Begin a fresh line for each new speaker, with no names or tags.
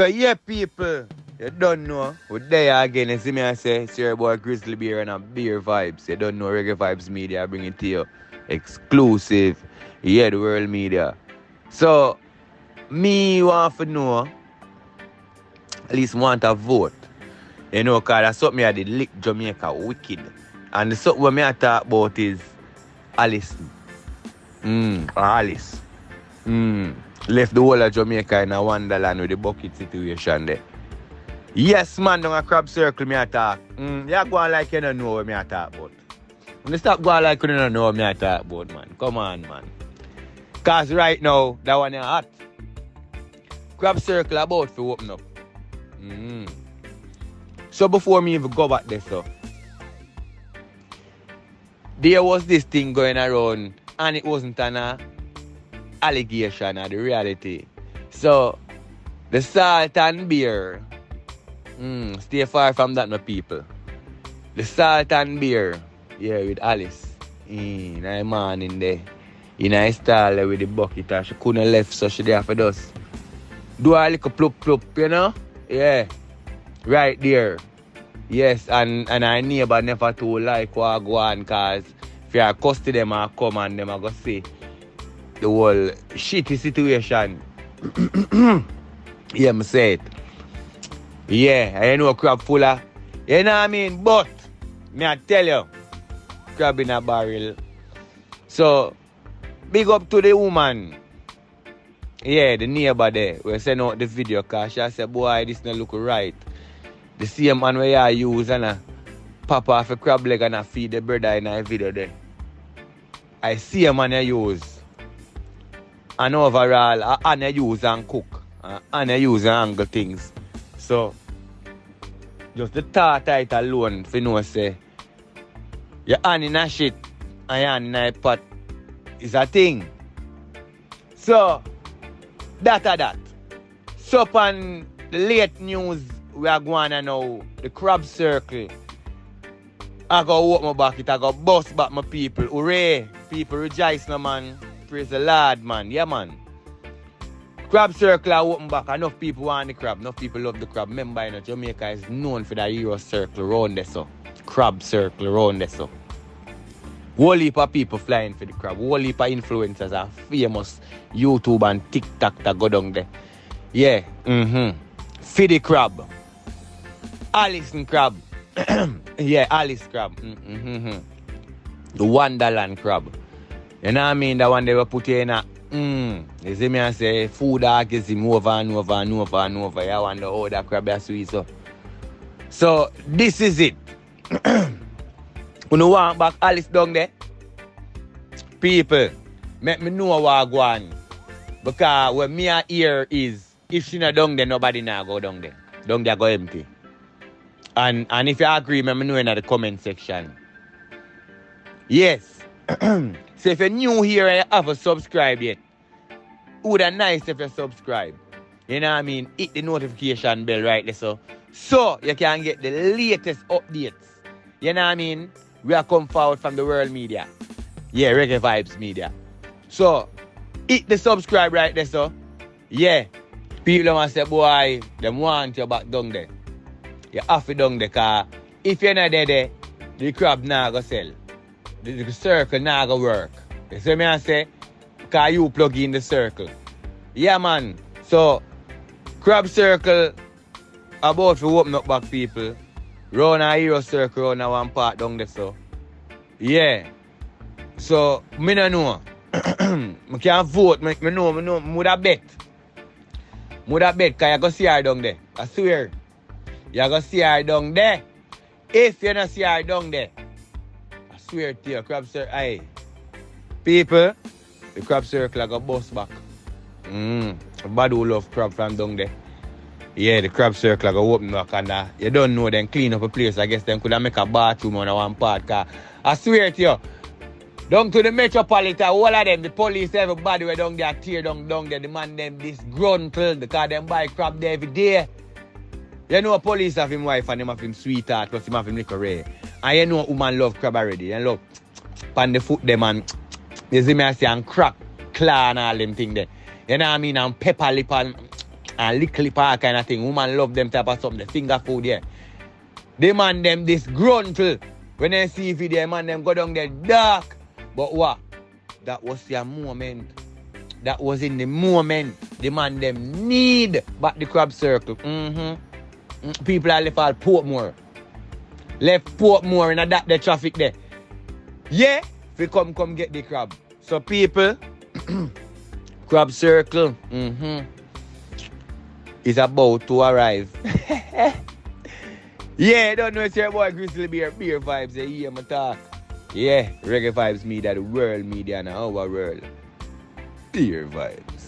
So yeah, people, you don't know. We're there again. You see me, I say, it's your boy Grizzly Beer and a Beer Vibes. You don't know Reggae Vibes Media. I bring it to you. Exclusive. Yeah, the world media. So, me want to know, at least want to vote. You know, because that's something I did lick Jamaica wicked. And the something what I talk about is Alice. Alice. Left the whole of Jamaica in a wonderland with the bucket situation there. Yes, man, down a crab circle me attack. You go on like you don't know what me attack about. When you stop going like you don't know what me attack about, man. Come on, man. Because right now, that one is hot. Crab circle about to open up. So before me even go back there, so there was this thing going around and it wasn't an allegation or the reality. So the salt and beer, stay far from that, my people. The salt and beer, yeah, with Alice. In a man in there. In a style there with the bucket and she couldn't left, so she there for us. Do a little plup, you know? Yeah. Right there. Yes, and our neighbor never told like what go on, cause if you cuss to them and come and them are going to see the whole shitty situation. Yeah, me say it. Yeah, I know crab full of, you know what I mean? But, me I tell you, crab in a barrel. So, big up to the woman. Yeah, the neighbor there. We send out the video because she said, boy, this don't look right. The same man where I use and pop off a crab leg and feed the brother in a video there. I see a man I use. And overall, I use and cook. And I use and angle things. So, just the thought it alone, if you know, say, your hand in a shit and your hand in a pot is a thing. So, that. So, upon the late news, we are going to know the crab circle. I go open my bucket, I go bust back my people. Hooray! People rejoice, no man. Praise the Lord, man. Yeah, man. Crab circle, I open back. Enough people want the crab. Enough people love the crab. Remember, you know, Jamaica is known for the hero circle around there, so. Crab circle around there, so. Whole heap of people flying for the crab. Whole heap of influencers are famous YouTube and TikTok that go down there. Yeah. For the crab. Alice and crab. Yeah, Alice crab. The Wonderland crab. You know what I mean? The one they were put in a you see me and say food orgasm over and over and over and over. You wonder how that crab is sweet so. So this is it. You want back Alice down there? People, make me know what I go on. Because what me hear is if she not down there, nobody now go down there. Down there go empty. And if you agree, let me know in the comment section. Yes. So if you're new here and you haven't subscribed yet, it would be nice if you subscribe. You know what I mean? Hit the notification bell right there so you can get the latest updates. You know what I mean? We are come forward from the world media. Yeah, Reggae Vibes Media. So, hit the subscribe right there so. Yeah. People want to say, boy, them want you back down there. You have to down there because if you're not there, the crab not go sell. The circle not go work. You see me I say? Because you plug in the circle. Yeah, man. So, crab circle about to open up back people. Round a hero circle round a one part down there so. Yeah. So, me no know. I can't vote. Me know. I would have bet. Because you go see her down there. I swear. You go see her down there. If you don't see her down there, I swear to you, crab circle. Aye. People, the crab circle I go bust back. Bad who love crab from down there. Yeah, the crab circle I go open back and you don't know them clean up a place. I guess them could have make a bathroom on one part. Cause I swear to you, down to the metropolitan, all of them, the police, everybody were down there, tear down there, the man them disgruntled because them buy crab there every day. You know police have him wife and him have him sweetheart plus him have him little rare. And you know woman love crab already. And look, pan the foot them and you see me I say and crack claw and all them thing there. You know what I mean? And pepper lip and And little part kind of thing. Woman love them type of something. The finger food, yeah. They man them disgruntled. When they see video, man them go down there dark. But what? That was their moment. That was in the moment. The man them need back the crab circle. People are left all Portmore. Left Portmore and adapt the traffic there. Yeah, if you come get the crab. So people, crab circle is about to arrive. Yeah, don't know it's your boy Grizzly Bear Vibes. You hear me talk. Yeah, Reggae Vibes Media, the world media and our world. Beer Vibes.